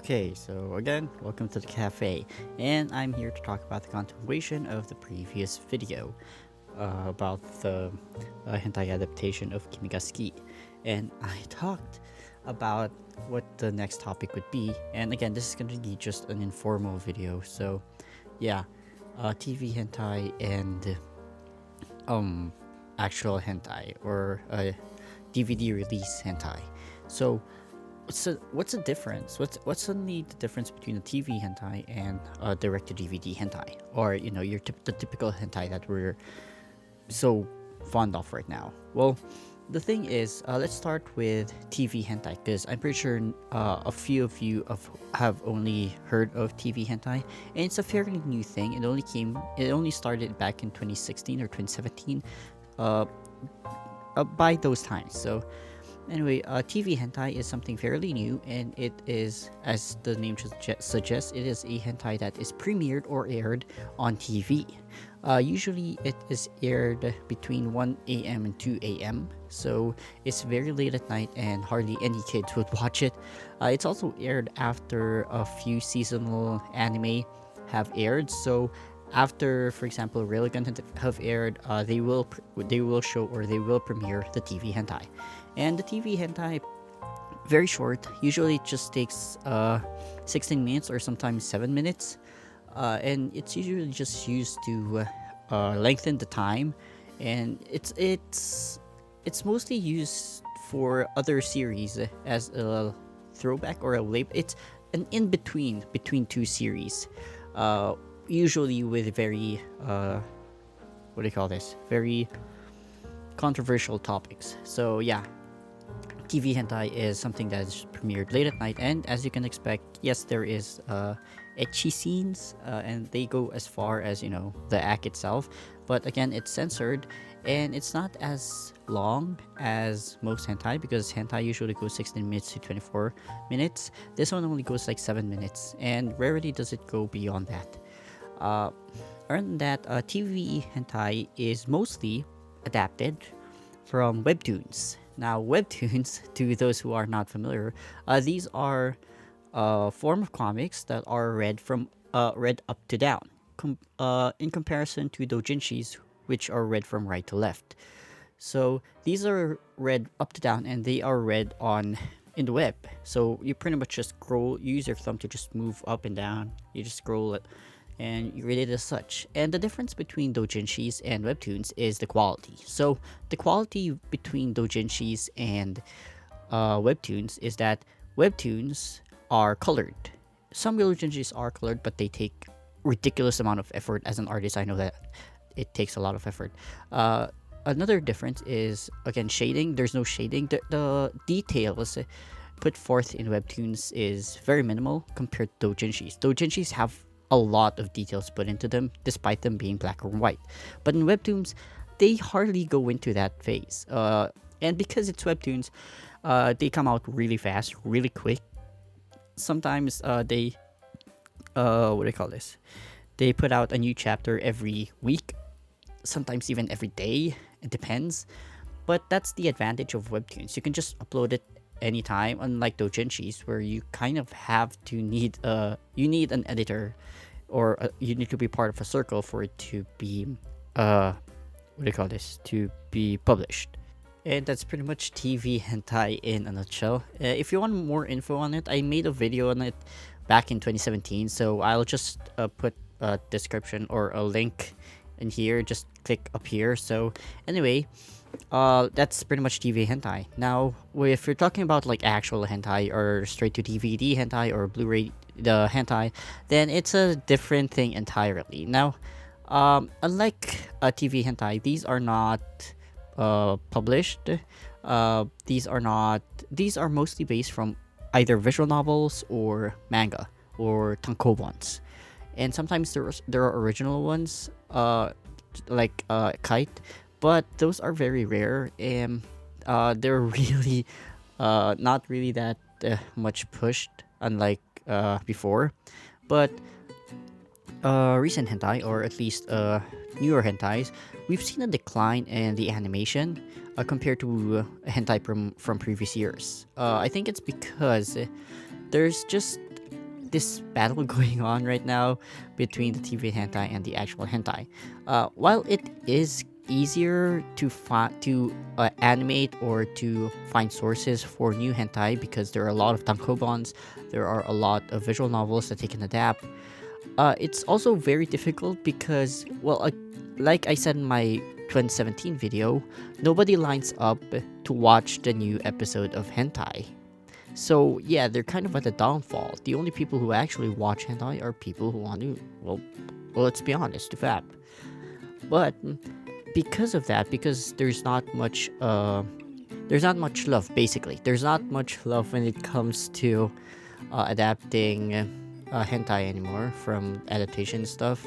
Okay, so again, welcome to the cafe, and I'm here to talk about the continuation of the previous video about the hentai adaptation of Kimi ga Suki. And I talked about what the next topic would be, and again, this is going to be just an informal video, so yeah, TV hentai and actual hentai or DVD release hentai. So what's the difference? What's suddenly the difference between a TV hentai and a direct-to-DVD hentai, or the typical hentai that we're so fond of right now? Well, the thing is, let's start with TV hentai because I'm pretty sure a few of you have only heard of TV hentai, and it's a fairly new thing. It only started back in 2016 or 2017, by those times. So anyway, TV hentai is something fairly new, and it is, as the name suggests, it is a hentai that is premiered or aired on TV. Usually, it is aired between 1 a.m. and 2 a.m., so it's very late at night, and hardly any kids would watch it. It's also aired after a few seasonal anime have aired, so after, for example, Railgun have aired, they will show or they will premiere the TV hentai. And the TV hentai, very short. Usually it just takes 16 minutes or sometimes 7 minutes. And it's usually just used to lengthen the time. And it's mostly used for other series as a throwback or a late. It's an in-between between two series. Usually with very, what do you call this? Very controversial topics. So yeah. TV hentai is something that is premiered late at night, and as you can expect, yes, there is ecchi scenes, and they go as far as the act itself. But again, it's censored, and it's not as long as most hentai because hentai usually goes 16 minutes to 24 minutes. This one only goes like 7 minutes, and rarely does it go beyond that. Other than that, TV hentai is mostly adapted from webtoons. Now, webtoons, to those who are not familiar, these are a form of comics that are read up to down, in comparison to doujinshis, which are read from right to left. So these are read up to down, and they are read in the web. So you pretty much just use your thumb to just move up and down. You just scroll it, and you read it as such. And the difference between doujinshis and webtoons is the quality. So the quality between doujinshis and webtoons is that webtoons are colored. Some doujinshis are colored, but they take ridiculous amount of effort. As an artist, I know that it takes a lot of effort. Another difference is, again, shading. There's no shading. The details put forth in webtoons is very minimal compared to doujinshis. Doujinshis have a lot of details put into them, despite them being black or white. But in webtoons, they hardly go into that phase. And because it's webtoons, they come out really fast, really quick. Sometimes they, what do you call this? They put out a new chapter every week, sometimes even every day. It depends. But that's the advantage of webtoons. You can just upload it anytime, unlike doujinshis, where you kind of have to need an editor, or you need to be part of a circle for it to be to be published. And that's pretty much TV hentai in a nutshell. If you want more info on it, I made a video on it back in 2017, so I'll just put a description or a link in here. Just click up here. So anyway, that's pretty much TV hentai. Now, if you're talking about like actual hentai or straight to DVD hentai or Blu-ray hentai, then it's a different thing entirely. Now, unlike TV hentai, these are not published. These are mostly based from either visual novels or manga or tankobons, and sometimes there are original ones, like Kite. But those are very rare, and they're really not really that much pushed, unlike before. But recent hentai, or at least newer hentais, we've seen a decline in the animation compared to hentai from previous years. I think it's because there's just this battle going on right now between the TV hentai and the actual hentai. While it is easier to animate or to find sources for new hentai because there are a lot of tankobons, there are a lot of visual novels that they can adapt. It's also very difficult because, well, like I said in my 2017 video, nobody lines up to watch the new episode of hentai. So yeah, they're kind of at a downfall. The only people who actually watch hentai are people who want to, well, let's be honest, to fap. But because of that, because there's not much love. Basically, there's not much love when it comes to adapting hentai anymore from adaptation stuff.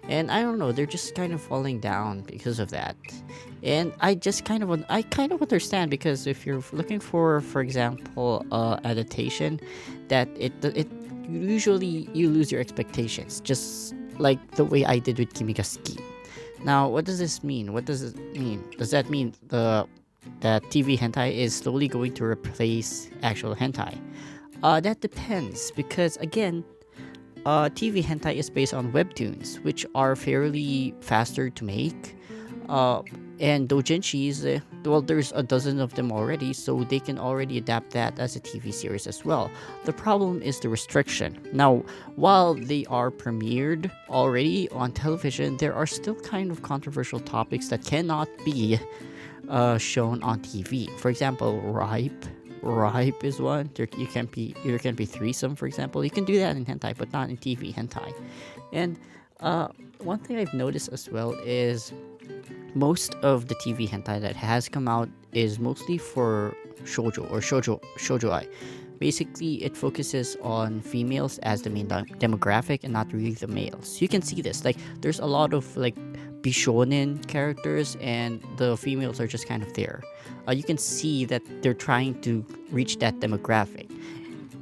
And I don't know, they're just kind of falling down because of that. And I kind of understand, because if you're looking for example, adaptation, that it usually you lose your expectations, just like the way I did with Kimi ga Suki. Now, what does this mean? What does it mean? Does that mean that TV hentai is slowly going to replace actual hentai? That depends, because again, TV hentai is based on webtoons, which are fairly faster to make. And doujinshis, well, there's a dozen of them already, so they can already adapt that as a TV series as well. The problem is the restriction. Now, while they are premiered already on television, there are still kind of controversial topics that cannot be shown on TV. For example, Ripe is one. There can be threesome, for example. You can do that in hentai, but not in TV hentai. And one thing I've noticed as well is most of the TV hentai that has come out is mostly for shoujo or shoujo-ai. Basically, it focuses on females as the main demographic and not really the males. You can see this. Like, there's a lot of like bishonen characters, and the females are just kind of there. You can see that they're trying to reach that demographic,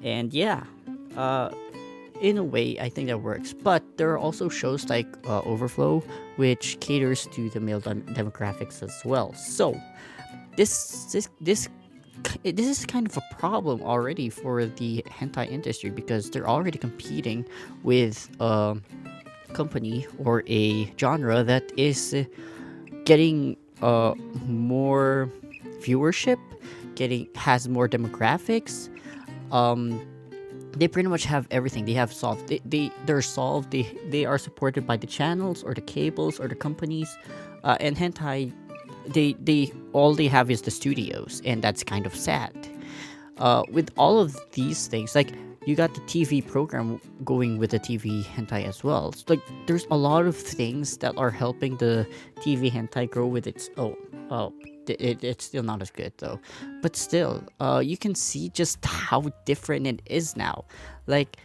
and yeah, in a way, I think that works. But there are also shows like Overflow, which caters to the male demographics as well. So this is kind of a problem already for the hentai industry, because they're already competing with a company or a genre that is getting more viewership, has more demographics. They pretty much have everything. They have solved. They're solved. They are supported by the channels or the cables or the companies. And hentai, they all they have is the studios, and that's kind of sad. With all of these things, like, you got the TV program going with the TV hentai as well. So, like, there's a lot of things that are helping the TV hentai grow with its own. It's still not as good though, but still, you can see just how different it is now. Like,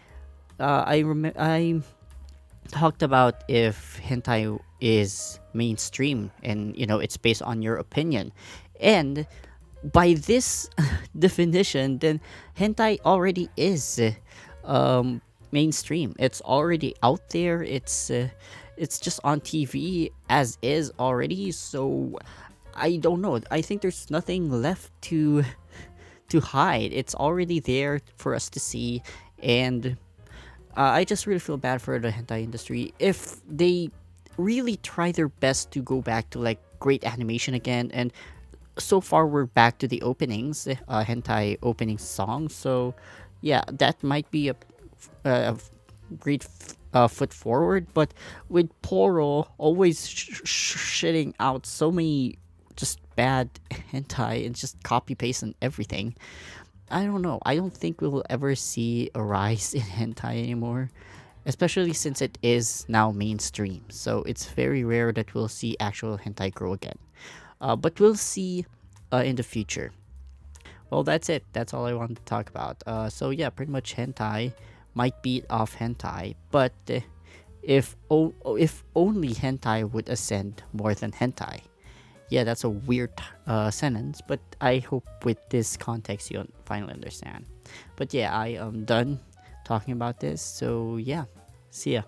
I talked about if hentai is mainstream, and it's based on your opinion, and by this definition, then hentai already is mainstream. It's already out there. It's just on TV as is already. So I don't know. I think there's nothing left to hide. It's already there for us to see, and I just really feel bad for the hentai industry. If they really try their best to go back to like great animation again, and so far we're back to the openings, hentai opening songs. So yeah, that might be a great foot forward. But with Poro always shitting out so many just bad hentai and just copy paste and everything, I don't know. I don't think we will ever see a rise in hentai anymore, especially since it is now mainstream. So it's very rare that we'll see actual hentai grow again. But we'll see in the future. Well, that's it. That's all I wanted to talk about. So yeah, pretty much hentai might beat off hentai, but if only hentai would ascend more than hentai. Yeah, that's a weird sentence, but I hope with this context you'll finally understand. But yeah, I am done talking about this. So yeah, see ya.